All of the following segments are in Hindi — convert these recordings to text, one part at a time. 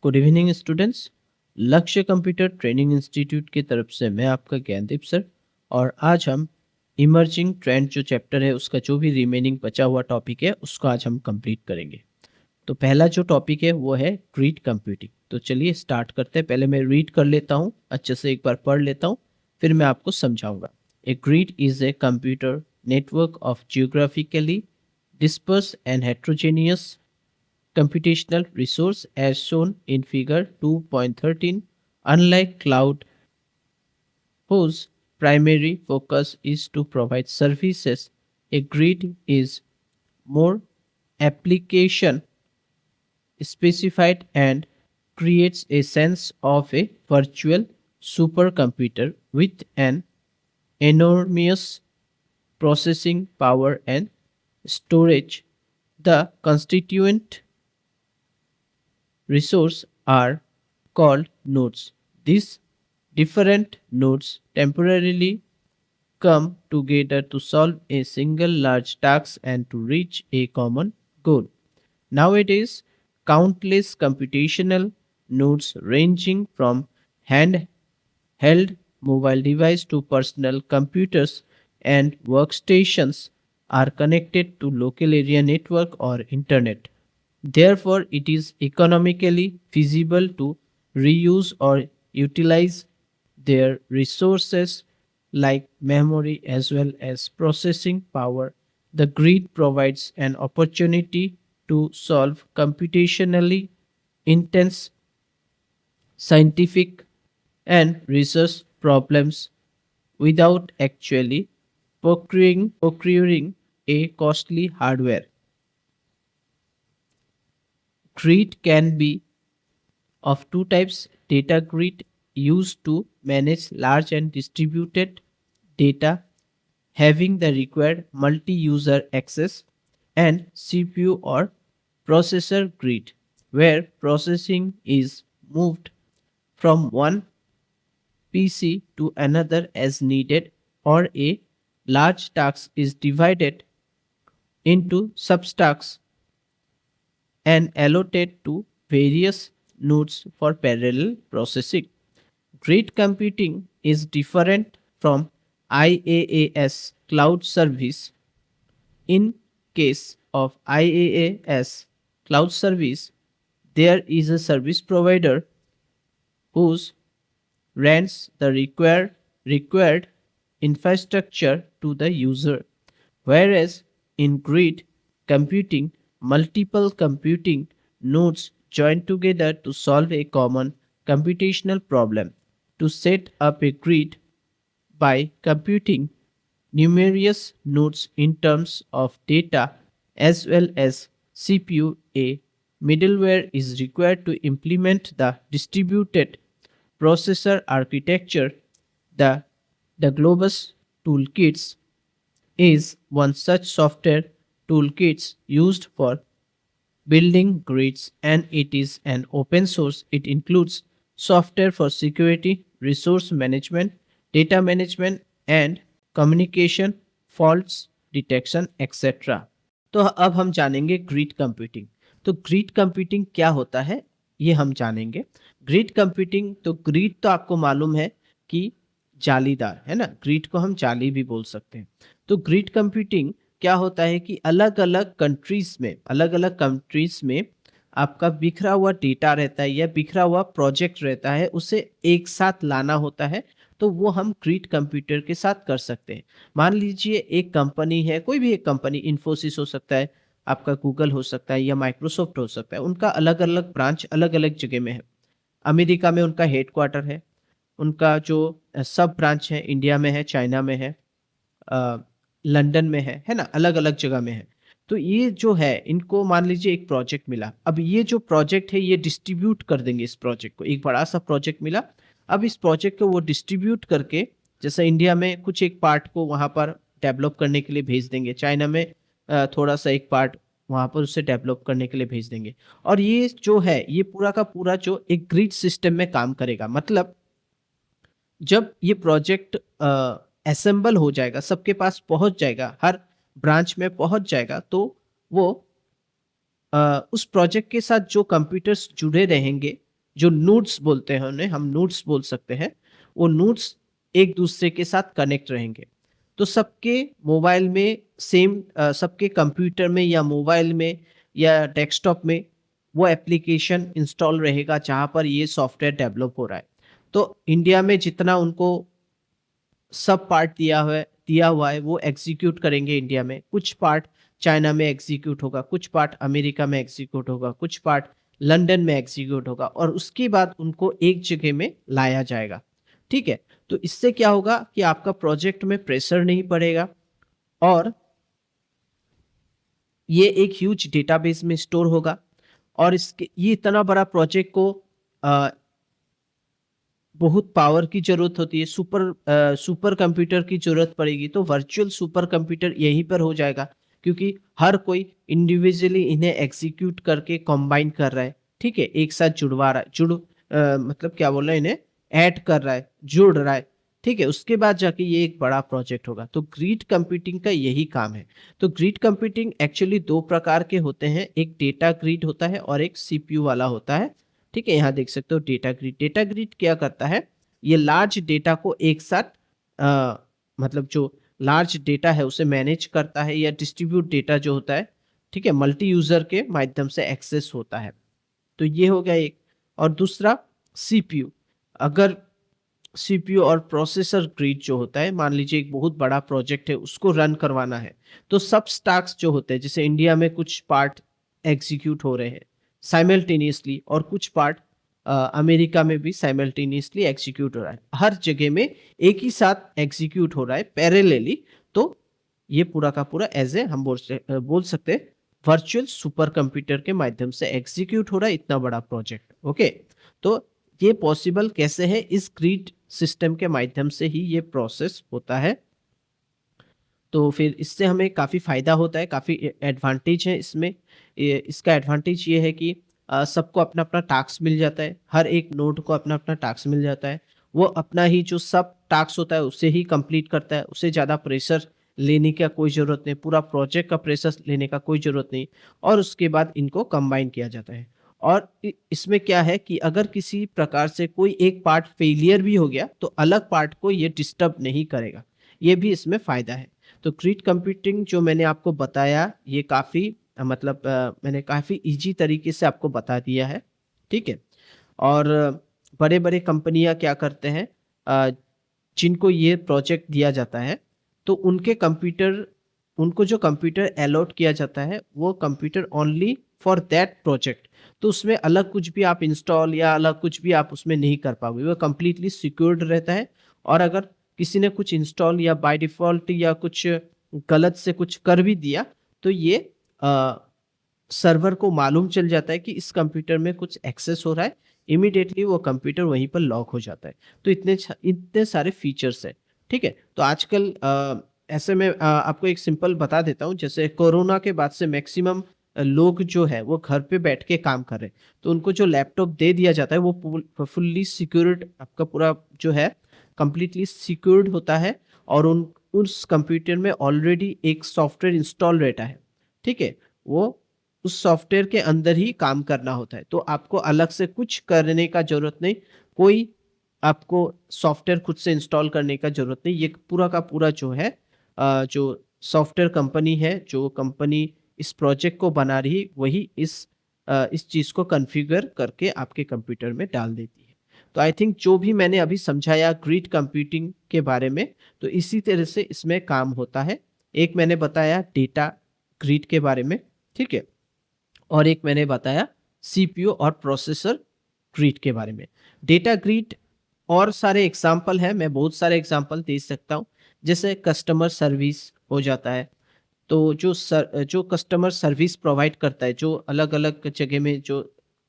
Good evening students. लक्ष्य कंप्यूटर ट्रेनिंग इंस्टीट्यूट की तरफ से मैं आपका ज्ञानदीप सर। और आज हम इमर्जिंग ट्रेंड जो चैप्टर है उसका जो भी रिमेनिंग बचा हुआ टॉपिक है उसको आज हम कंप्लीट करेंगे। तो पहला जो टॉपिक है वो है ग्रिड कंप्यूटिंग। तो चलिए स्टार्ट करते हैं। पहले मैं रीड कर लेता हूँ, अच्छे से एक बार पढ़ लेता हूँ, फिर मैं आपको समझाऊंगा। A grid is a computer network of geographically dispersed and heterogeneous computational resource as shown in figure 2.13. Unlike cloud, whose primary focus is to provide services, a grid is more application specified and creates a sense of a virtual supercomputer with an enormous processing power and storage. The constituent resources are called nodes. These different nodes temporarily come together to solve a single large task and to reach a common goal. Nowadays, countless computational nodes ranging from handheld mobile devices to personal computers and workstations are connected to local area network or internet. Therefore, it is economically feasible to reuse or utilize their resources like memory as well as processing power. The grid provides an opportunity to solve computationally intense scientific and research problems without actually procuring a costly hardware. Grid can be of two types: data grid used to manage large and distributed data having the required multi-user access, and CPU or processor grid where processing is moved from one PC to another as needed, or a large task is divided into subtasks and allotted to various nodes for parallel processing. Grid computing is different from IaaS cloud service. In case of IaaS cloud service, there is a service provider whose rents the required infrastructure to the user, whereas in grid computing, multiple computing nodes join together to solve a common computational problem. To set up a grid by computing numerous nodes in terms of data as well as CPU, a middleware is required to implement the distributed processor architecture. The, the Globus toolkits is one such software toolkits used for building grids, and it is an open source. It includes software for security, resource management, data management and communication, faults detection, etc. तो अब हम जानेंगे ग्रिड कंप्यूटिंग। तो ग्रिड कंप्यूटिंग क्या होता है ये हम जानेंगे। ग्रिड कंप्यूटिंग, तो ग्रिड तो आपको मालूम है कि जालीदार है ना, ग्रिड को हम जाली भी बोल सकते हैं। तो ग्रिड कंप्यूटिंग क्या होता है कि अलग अलग कंट्रीज में आपका बिखरा हुआ डेटा रहता है या बिखरा हुआ प्रोजेक्ट रहता है, उसे एक साथ लाना होता है। तो वो हम ग्रिड कंप्यूटर के साथ कर सकते हैं। मान लीजिए एक कंपनी है, कोई भी एक कंपनी, इन्फोसिस हो सकता है, आपका गूगल हो सकता है या माइक्रोसॉफ्ट हो सकता है। उनका अलग अलग ब्रांच अलग अलग जगह में है। अमेरिका में उनका हेडक्वार्टर है, उनका जो सब ब्रांच है इंडिया में है, चाइना में है, लंदन में है ना, अलग अलग जगह में है। तो ये जो है, इनको मान लीजिए एक प्रोजेक्ट मिला। अब ये जो प्रोजेक्ट है ये डिस्ट्रीब्यूट कर देंगे इस प्रोजेक्ट को। एक बड़ा सा प्रोजेक्ट मिला, अब इस प्रोजेक्ट को वो डिस्ट्रीब्यूट करके, जैसे इंडिया में कुछ एक पार्ट को वहाँ पर डेवलप करने के लिए भेज देंगे, चाइना में थोड़ा सा एक पार्ट वहाँ पर उसे डेवलप करने के लिए भेज देंगे। और ये जो है ये पूरा का पूरा जो एक ग्रिड सिस्टम में काम करेगा। मतलब जब ये प्रोजेक्ट असेंबल हो जाएगा, सबके पास पहुंच जाएगा, हर ब्रांच में पहुंच जाएगा, तो वो उस प्रोजेक्ट के साथ जो कंप्यूटर्स जुड़े रहेंगे जो नोड्स बोलते हैं उन्हें, हम नोड्स बोल सकते हैं, वो नोड्स एक दूसरे के साथ कनेक्ट रहेंगे। तो सबके मोबाइल में सेम, सबके कंप्यूटर में या मोबाइल में या डेस्कटॉप में वो एप्लीकेशन इंस्टॉल रहेगा जहाँ पर ये सॉफ्टवेयर डेवलप हो रहा है। तो इंडिया में जितना उनको सब पार्ट दिया हुआ है वो एग्जीक्यूट करेंगे इंडिया में, कुछ पार्ट चाइना में एग्जीक्यूट होगा, कुछ पार्ट अमेरिका में एग्जीक्यूट होगा, कुछ पार्ट लंदन में एग्जीक्यूट होगा और उसके बाद उनको एक जगह में लाया जाएगा। ठीक है, तो इससे क्या होगा कि आपका प्रोजेक्ट में प्रेशर नहीं पड़ेगा और ये एक ह्यूज डेटाबेस में स्टोर होगा। और इसके ये इतना बड़ा प्रोजेक्ट को अ, बहुत पावर की ज़रूरत होती है, सुपर कंप्यूटर की ज़रूरत पड़ेगी, तो वर्चुअल सुपर कंप्यूटर यहीं पर हो जाएगा, क्योंकि हर कोई इंडिविजुअली इन्हें एग्जीक्यूट करके कंबाइन कर रहा है, ठीक है? एक साथ जुड़वा रहा है, मतलब क्या बोल रहे हैं, इन्हें ऐड कर रहा है, जुड़ रहा है, ठीक है? उसके बाद जाके ये एक बड़ा प्रोजेक्ट होगा। तो ग्रिड कंप्यूटिंग का यही काम है। तो ग्रिड कंप्यूटिंग एक्चुअली 2 प्रकार के होते हैं, एक डेटा ग्रिड होता है और एक सीपीयू वाला होता है। ठीक है, यहाँ देख सकते हो डेटा ग्रिड क्या करता है, ये लार्ज डेटा को एक साथ मतलब जो लार्ज डेटा है उसे मैनेज करता है, या डिस्ट्रीब्यूट डेटा जो होता है, ठीक है, मल्टी यूजर के माध्यम से एक्सेस होता है। तो ये हो गया एक। और दूसरा सीपीयू। अगर सीपीयू और प्रोसेसर ग्रिड जो होता है, मान लीजिए एक बहुत बड़ा प्रोजेक्ट है, उसको रन करवाना है, तो सब स्टैक्स जो होते हैं, जैसे इंडिया में कुछ पार्ट एग्जीक्यूट हो रहे हैं साइमल्टेनियसली और कुछ पार्ट अमेरिका में भी साइमल्टेनियसली एग्जीक्यूट हो रहा है, हर जगह में एक ही साथ एग्जीक्यूट हो रहा है पैरेलली। तो ये पूरा का पूरा एज ए हम बोल सकते हैं वर्चुअल सुपर कंप्यूटर के माध्यम से एग्जीक्यूट हो रहा है इतना बड़ा प्रोजेक्ट। ओके, तो ये पॉसिबल कैसे है, इस ग्रिड सिस्टम के माध्यम से ही ये प्रोसेस होता है। तो फिर इससे हमें काफ़ी फ़ायदा होता है, काफ़ी एडवांटेज है इसमें। इसका एडवांटेज ये है कि सबको अपना-अपना टास्क मिल जाता है, हर एक नोड को अपना-अपना टास्क मिल जाता है। वो अपना ही जो सब टास्क होता है उसे ही कंप्लीट करता है, उसे ज़्यादा प्रेशर लेने का कोई ज़रूरत नहीं, पूरा प्रोजेक्ट का प्रेशर लेने का कोई ज़रूरत नहीं, और उसके बाद इनको कंबाइन किया जाता है। और इसमें क्या है कि अगर किसी प्रकार से कोई एक पार्ट फेलियर भी हो गया, तो अलग पार्ट को ये डिस्टर्ब नहीं करेगा, ये भी इसमें फ़ायदा है। तो ग्रिड कंप्यूटिंग जो मैंने आपको बताया, ये काफ़ी मतलब मैंने काफ़ी ईज़ी तरीके से आपको बता दिया है, ठीक है? और बड़े-बड़े कंपनियाँ क्या करते हैं, अ, जिनको ये प्रोजेक्ट दिया जाता है, तो उनको जो कंप्यूटर अलॉट किया जाता है, वो computer only for that project. तो उसमें अलग कुछ भी आप इंस्टॉल या अलग कुछ भी आप उसमें नहीं कर पाओगे, वो कंप्लीटली सिक्योर्ड रहता है। और अगर किसी ने कुछ इंस्टॉल या बाय डिफ़ॉल्ट या कुछ गलत से कुछ कर भी दिया, तो ये अ, सर्वर को मालूम चल जाता है कि इस कंप्यूटर में कुछ एक्सेस हो रहा है, इमीडिएटली वो कंप्यूटर वहीं पर लॉक हो जाता है। तो इतने सारे फीचर्स हैं, ठीक है? तो आजकल ऐसे में आपको एक सिंपल बता देता हूँ, जैसे कोरोना के बाद से मैक्सिमम लोग जो है वो घर पे बैठ के काम कर रहे हैं। तो उनको जो लैपटॉप दे दिया जाता है वो फुल्ली सिक्योर्ड, आपका पूरा जो है कंप्लीटली सिक्योर्ड होता है, और उन उस कंप्यूटर में ऑलरेडी एक सॉफ्टवेयर इंस्टॉल रहता है, ठीक है? वो उस सॉफ्टवेयर के अंदर ही काम करना होता है, तो आपको अलग से कुछ करने का ज़रूरत नहीं, कोई आपको सॉफ्टवेयर खुद से इंस्टॉल करने का ज़रूरत नहीं। ये पूरा का पूरा जो है जो सॉफ्टवेयर कंपनी है, जो कंपनी इस प्रोजेक्ट को बना रही, वही इस चीज़ को कॉन्फ़िगर करके आपके कंप्यूटर में डाल देती है। तो आई थिंक जो भी मैंने अभी समझाया ग्रिड कंप्यूटिंग के बारे में, तो इसी तरह से इसमें काम होता है। एक मैंने बताया डेटा ग्रिड के बारे में, ठीक है? और एक मैंने बताया सीपीयू और प्रोसेसर ग्रिड के बारे में। डेटा ग्रिड और सारे एग्जाम्पल हैं, मैं बहुत सारे एग्जाम्पल दे सकता हूँ। जैसे कस्टमर सर्विस हो जाता है, तो जो कस्टमर सर्विस प्रोवाइड करता है, जो अलग-अलग जगह में जो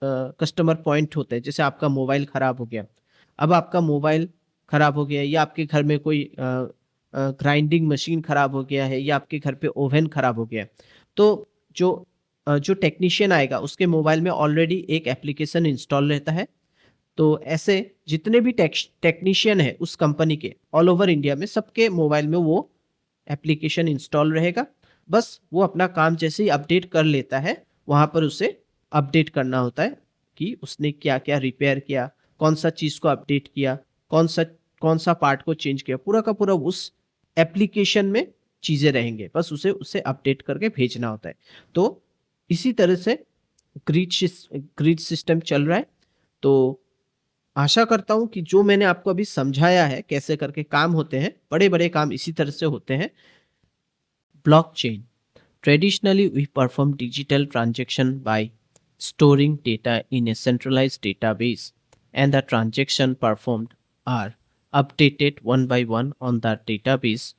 कस्टमर पॉइंट होते हैं, जैसे आपका मोबाइल खराब हो गया। अब आपका मोबाइल खराब हो गया, या आपके घर में कोई ग्राइंडिंग मशीन खराब हो गया है, या आपके घर पे ओवन खराब हो गया है। तो जो जो टेक्नीशियन आएगा उसके मोबाइल में ऑलरेडी एक एप्लीकेशन इंस्टॉल रहता है। तो ऐसे जितने भी टेक्नीशियन है उस कंपनी के ऑल ओवर इंडिया में, सबके मोबाइल में वो एप्लीकेशन इंस्टॉल रहेगा। बस वो अपना काम जैसे ही अपडेट कर लेता है, वहाँ पर उसे अपडेट करना होता है कि उसने क्या क्या रिपेयर किया, कौन सा चीज़ को अपडेट किया, कौन सा पार्ट को चेंज किया, पूरा का पूरा उस एप्लीकेशन में चीज़ें रहेंगे, बस उसे उसे अपडेट करके भेजना होता है। तो इसी तरह से ग्रिड सिस्टम चल रहा है। तो आशा करता हूँ कि जो मैंने आपको अभी समझाया है कैसे करके काम होते हैं, बड़े-बड़े काम इसी तरह से होते हैं। Blockchain Traditionally, we perform digital transaction by storing data in a centralized database, and the transaction performed are updated one by one on the database.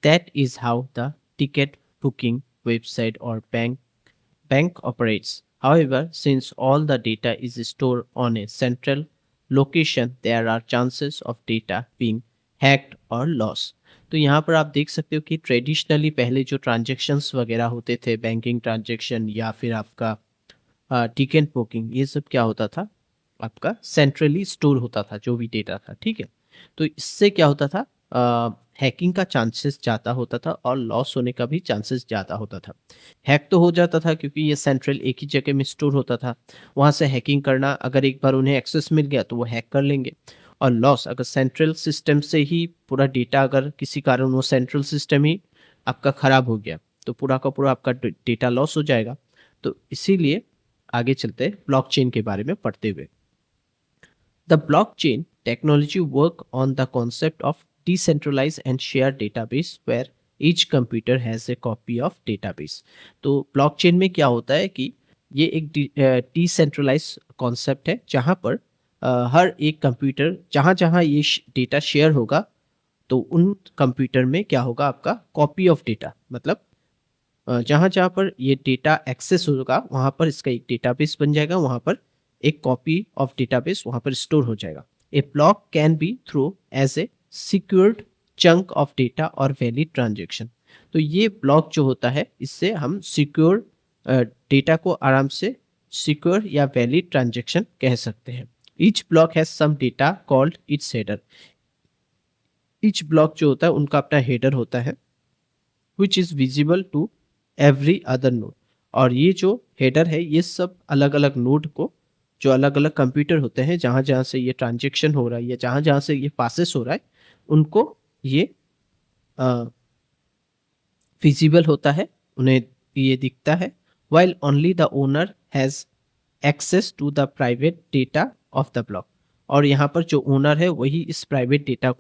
That is how the ticket booking website or bank operates. However, since all the data is stored on a central location, there are chances of data being hacked or lost. तो यहाँ पर आप देख सकते हो कि ट्रेडिशनली पहले जो ट्रांजेक्शन्स वगैरह होते थे, बैंकिंग ट्रांजेक्शन या फिर आपका टिकट बुकिंग, ये सब क्या होता था, आपका सेंट्रली स्टोर होता था जो भी डेटा था, ठीक है। तो इससे क्या होता था, हैकिंग का चांसेस ज़्यादा होता था और लॉस होने का भी चांसेस ज़्यादा होता था। हैक तो हो जाता था क्योंकि ये सेंट्रल एक ही जगह में स्टोर होता था, वहाँ से हैकिंग करना, अगर एक बार उन्हें एक्सेस मिल गया तो वो हैक कर लेंगे। और लॉस, अगर सेंट्रल सिस्टम से ही पूरा डेटा, अगर किसी कारण वो सेंट्रल सिस्टम ही आपका ख़राब हो गया तो पूरा का पूरा आपका डेटा लॉस हो जाएगा। तो इसीलिए आगे चलते हैं ब्लॉकचेन के बारे में पढ़ते हुए। The blockchain technology work on the concept of decentralized and shared database where each computer has a copy of database. तो ब्लॉकचेन में क्या होता है कि ये एक डिसेंट्रलाइज कॉन्सेप्ट है जहाँ पर हर एक कंप्यूटर, जहाँ जहाँ ये डेटा शेयर होगा तो उन कंप्यूटर में क्या होगा, आपका कॉपी ऑफ डेटा, मतलब जहाँ जहाँ पर ये डेटा एक्सेस होगा वहाँ पर इसका एक डेटाबेस बन जाएगा, वहाँ पर एक कॉपी ऑफ डेटाबेस वहाँ पर स्टोर हो जाएगा। A block can be throw as a secured chunk of data और वैलिड ट्रांजेक्शन। तो ये ब्लॉक जो होता है इससे हम सिक्योर डेटा को आराम से सिक्योर या वैलिड ट्रांजेक्शन कह सकते हैं। Each block has some data called its header. Each block जो होता है उनका अपना हेडर होता है which is visible to every other node. और ये जो हेडर है ये सब अलग अलग नोड को, जो अलग अलग कंप्यूटर होते हैं जहाँ जहाँ से ये ट्रांजेक्शन हो रहा है या जहाँ जहाँ से ये पासेस हो रहा है, उनको ये विजिबल होता है, उन्हें ये दिखता है। While only the owner has access to the private data of the block. और यहाँ पर जो ओनर है वही इस प्राइवेट डेटा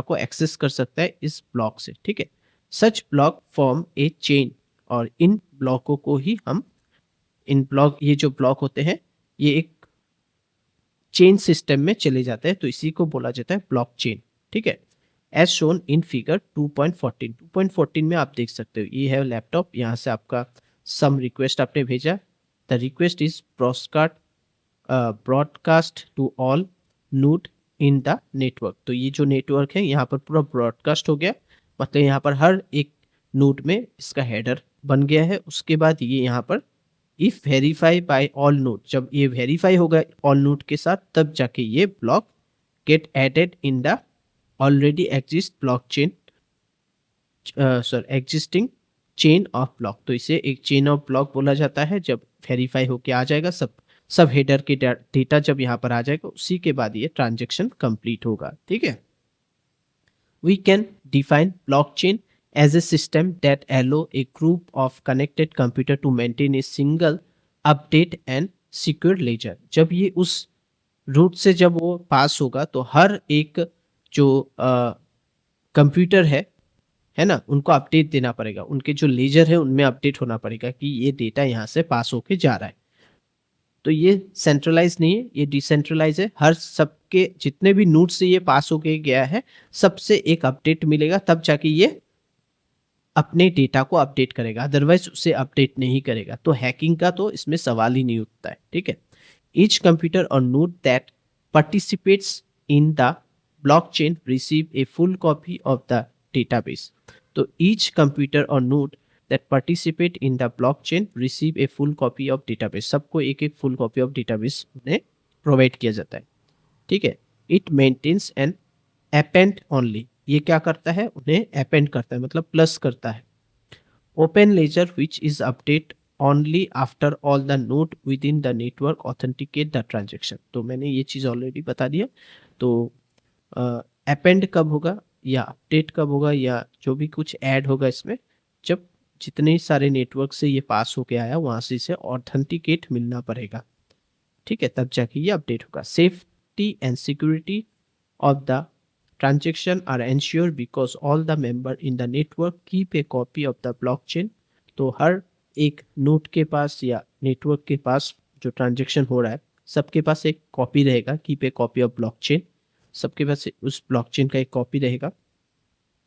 को एक्सेस कर सकता है इस ब्लॉक से, ठीक है। सच ब्लॉक फॉर्म ए चेन, और इन ब्लॉकों को ही हम ये जो ब्लॉक होते हैं ये एक चेन सिस्टम में चले जाते हैं, तो इसी को बोला जाता है ब्लॉक चेन, ठीक है। As shown in figure 2.14। 2.14 में आप देख सकते हो ये है लैपटॉप, यहाँ से आपका सम रिक्वेस्ट आपने भेजा। The request is broadcast to all node in the network. तो ये जो नेटवर्क है यहाँ पर पूरा ब्रॉडकास्ट हो गया, मतलब यहाँ पर हर एक नोड में इसका हेडर बन गया है। उसके बाद ये यहाँ पर if verify by all node, जब ये वेरीफाई होगा ऑल नोड के साथ तब जाके ये block get added in the already exist blockchain, existing chain of block. तो इसे एक चेन ऑफ ब्लॉक बोला जाता है। जब वेरीफाई होके आ जाएगा सब हेडर के डेटा जब यहाँ पर आ जाएगा, उसी के बाद ये ट्रांजेक्शन कंप्लीट होगा, ठीक है। We can define blockchain as a system that allow a group of connected computer to maintain a single update and secure ledger। जब ये उस रूट से जब वो पास होगा तो हर एक जो कंप्यूटर है ना, उनको अपडेट देना पड़ेगा, उनके जो लेजर है उनमें अपडेट होना पड़ेगा कि ये डेटा यहाँ से पास होके जा रहा है। तो ये सेंट्रलाइज नहीं है, ये डिसेंट्रलाइज है। हर सबके जितने भी नोड से ये पास होके गया है सबसे एक अपडेट मिलेगा, तब जाके ये अपने डेटा को अपडेट करेगा, अदरवाइज उसे अपडेट नहीं करेगा। तो हैकिंग का तो इसमें सवाल ही नहीं उठता है, ठीक है। ईच कंप्यूटर और node that participates in the blockchain receive a full copy of the database. तो ईच कंप्यूटर और node that participate in the blockchain receive a full copy of database। सबको एक एक फुल कॉपी ऑफ डेटाबेस उन्हें प्रोवाइड किया जाता है, ठीक है। It maintains an append only, ये क्या करता है, उन्हें अपेंड करता है, मतलब प्लस करता है। Open ledger which is update only after all the node within the network authenticate the transaction। तो मैंने ये चीज़ ऑलरेडी बता दिया। तो अपेंड कब होगा या अपडेट कब होगा या जो भी कुछ ऐड होगा इसमें, जब जितने सारे नेटवर्क से ये पास होके आया वहाँ से इसे ऑथेंटिकेट मिलना पड़ेगा, ठीक है, तब जाके ये अपडेट होगा। Safety and security of the transaction are ensured because all the member in the network keep a copy of the blockchain। तो हर एक नोड के पास या नेटवर्क के पास जो ट्रांजेक्शन हो रहा है सबके पास एक कॉपी रहेगा, keep a copy of blockchain, सबके पास उस ब्लॉकचेन का एक कॉपी रहेगा।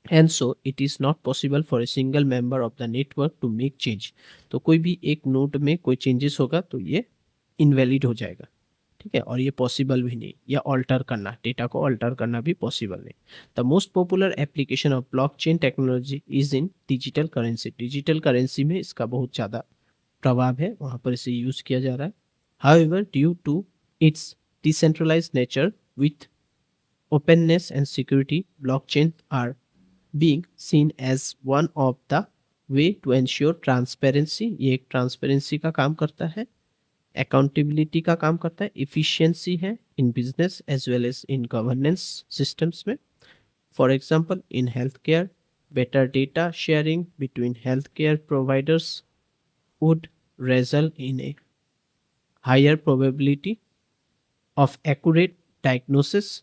And so it is not possible for a single member of the network to make change. तो कोई भी एक नोड में कोई चेंजेस होगा तो ये इनवैलिड हो जाएगा, ठीक है, और ये पॉसिबल भी नहीं, या ऑल्टर करना, डेटा को ऑल्टर करना भी पॉसिबल नहीं। The most popular application of blockchain technology is in digital currency. Digital currency में इसका बहुत ज़्यादा प्रभाव है, वहाँ पर इसे यूज़ किया जा रहा है। However due to its decentralised nature with openness and security, blockchain are being seen as one of the way to ensure transparency। ये एक ट्रांसपेरेंसी का काम करता है, अकाउंटेबिलिटी का काम करता है, इफिशियंसी है in business as well as in governance systems में। For example in health care, better data sharing between health care providers would result in a higher probability of accurate diagnosis,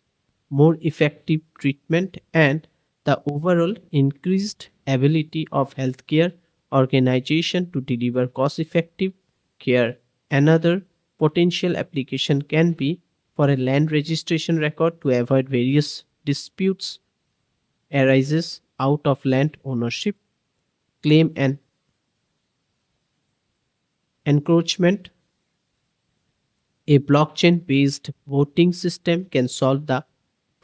more effective treatment, and the overall increased ability of healthcare organization to deliver cost-effective care। Another potential application can be for a land registration record to avoid various disputes arises out of land ownership, claim and encroachment। A blockchain based voting system can solve the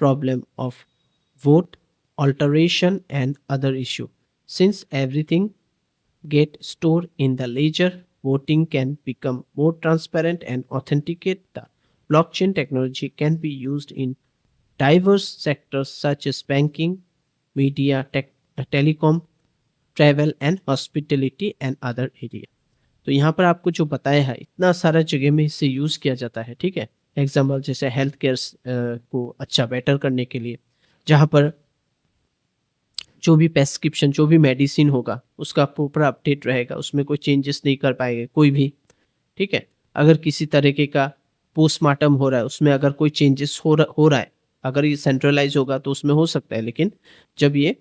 problem of vote alteration and other issue। Since everything get stored in the ledger, voting can become more transparent and authenticate। The blockchain technology can be used in diverse sectors such as banking, media, telecom, travel and hospitality and other area। तो यहाँ पर आपको जो बताया है इतना सारा जगह में इसे यूज़ किया जाता है, ठीक है। एग्जाम्पल जैसे हेल्थ केयर को अच्छा बेटर करने के लिए, जहाँ पर जो भी प्रेस्क्रिप्शन जो भी मेडिसिन होगा उसका प्रॉपर अपडेट रहेगा, उसमें कोई चेंजेस नहीं कर पाएंगे कोई भी, ठीक है। अगर किसी तरीके का पोस्टमार्टम हो रहा है उसमें अगर कोई चेंजेस हो रहा है, अगर ये सेंट्रलाइज होगा तो उसमें हो सकता है, लेकिन जब ये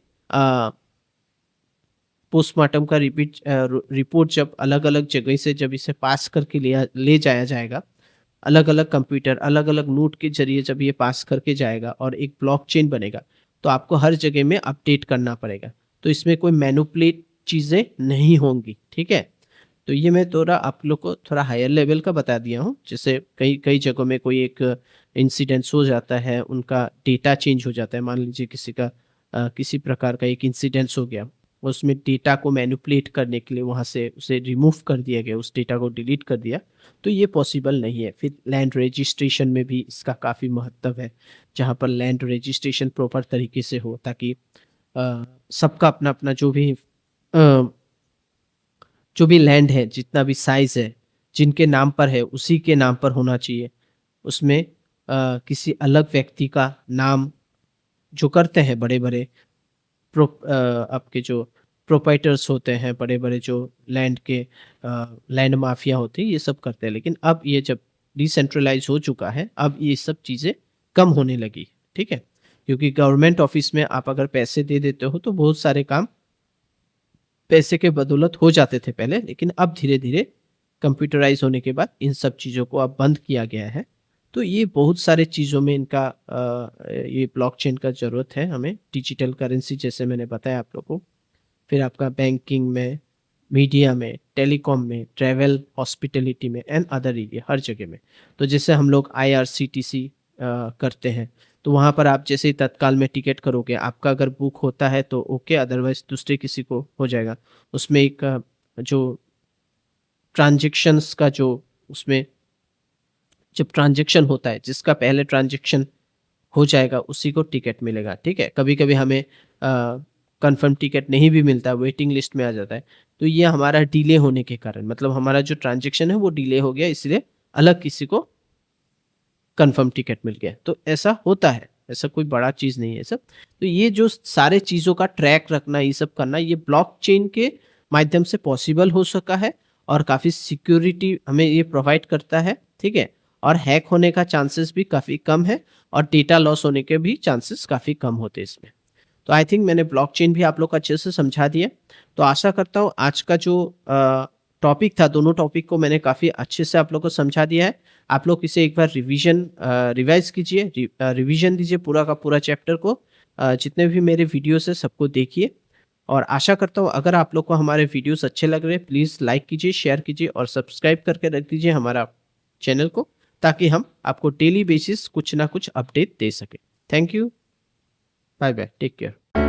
पोस्टमार्टम का रिपोर्ट जब अलग अलग जगह से जब इसे पास करके ले जाया जाएगा, अलग अलग कंप्यूटर अलग अलग नोट के जरिए जब ये पास करके जाएगा और एक ब्लॉकचेन बनेगा, तो आपको हर जगह में अपडेट करना पड़ेगा। तो इसमें कोई मैनिपुलेट चीज़ें नहीं होंगी, ठीक है। तो ये मैं थोड़ा आप लोग को थोड़ा हायर लेवल का बता दिया हूँ। जैसे कई कई जगहों में कोई एक इंसिडेंट्स हो जाता है, उनका डेटा चेंज हो जाता है। मान लीजिए किसी का किसी प्रकार का एक इंसिडेंट्स हो गया, उसमें डेटा को मैनिपुलेट करने के लिए वहाँ से उसे रिमूव कर दिया गया, उस डेटा को डिलीट कर दिया, तो ये पॉसिबल नहीं है। फिर लैंड रजिस्ट्रेशन में भी इसका काफ़ी महत्व है, जहाँ पर लैंड रजिस्ट्रेशन प्रॉपर तरीके से हो, ताकि सबका अपना अपना जो भी लैंड है, जितना भी साइज़ है, जिनके नाम पर है उसी के नाम पर होना चाहिए। उसमें किसी अलग व्यक्ति का नाम जो करते हैं बड़े-बड़े आपके जो प्रोप्राइटर्स होते हैं, बड़े-बड़े जो लैंड के लैंड माफिया होते हैं, ये सब करते हैं। लेकिन अब ये जब डिसेंट्रलाइज़ हो चुका है, अब ये सब चीज़ें कम होने लगी, ठीक है? क्योंकि गवर्नमेंट ऑफ़िस में आप अगर पैसे दे देते हो तो बहुत सारे काम पैसे के बदौलत हो जाते थे पहले, लेकिन अब धीरे-धीरे कंप्यूटराइज़ होने के बाद इन सब चीज़ों को अब बंद किया गया है। तो ये बहुत सारे चीज़ों में इनका ये ब्लॉकचेन का ज़रूरत है हमें, डिजिटल करेंसी जैसे मैंने बताया आप लोगों को। फिर आपका बैंकिंग में, मीडिया में, टेलीकॉम में, ट्रैवल, हॉस्पिटैलिटी में एंड अदर एरिया, हर जगह में। तो जैसे हम लोग आईआरसीटीसी करते हैं, तो वहाँ पर आप जैसे ही तत्काल में टिकट करोगे, आपका अगर बुक होता है तो ओके, अदरवाइज़ दूसरे किसी को हो जाएगा। उसमें एक जो ट्रांज़ैक्शंस का जो उसमें जब ट्रांज़ैक्शन होता है, जिसका पहले ट्रांज़ैक्शन हो जाएगा उसी को टिकट मिलेगा, ठीक है? कभी-कभी हमें कंफर्म टिकट नहीं भी मिलता है, वेटिंग लिस्ट में आ जाता है, तो ये हमारा डिले होने के कारण, मतलब हमारा जो ट्रांजेक्शन है वो डिले हो गया, इसलिए अलग किसी को कंफर्म टिकट मिल गया। तो ऐसा होता है, ऐसा कोई बड़ा चीज़ नहीं है सब। तो ये जो सारे चीज़ों का ट्रैक रखना, ये सब करना, ये ब्लॉकचेन के माध्यम से पॉसिबल हो सका है और काफ़ी सिक्योरिटी हमें ये प्रोवाइड करता है, ठीक है? और हैक होने का चांसेस भी काफ़ी कम है और डेटा लॉस होने के भी चांसेस काफ़ी कम होते हैं इसमें। तो आई थिंक मैंने ब्लॉकचेन भी आप लोग को अच्छे से समझा दिया। तो आशा करता हूँ आज का जो टॉपिक था, दोनों टॉपिक को मैंने काफ़ी अच्छे से आप लोग को समझा दिया है। आप लोग इसे एक बार रिवाइज़ कीजिए, रिवीजन दीजिए पूरा का पूरा चैप्टर को। जितने भी मेरे वीडियोज़ हैं सबको देखिए और आशा करता हूँ अगर आप लोग को हमारे वीडियोज़ अच्छे लग रहे हैं, प्लीज़ लाइक कीजिए, शेयर कीजिए और सब्सक्राइब करके रख दीजिए हमारा चैनल को, ताकि हम आपको डेली बेसिस कुछ ना कुछ अपडेट दे सकें। Thank you. Bye bye, take care.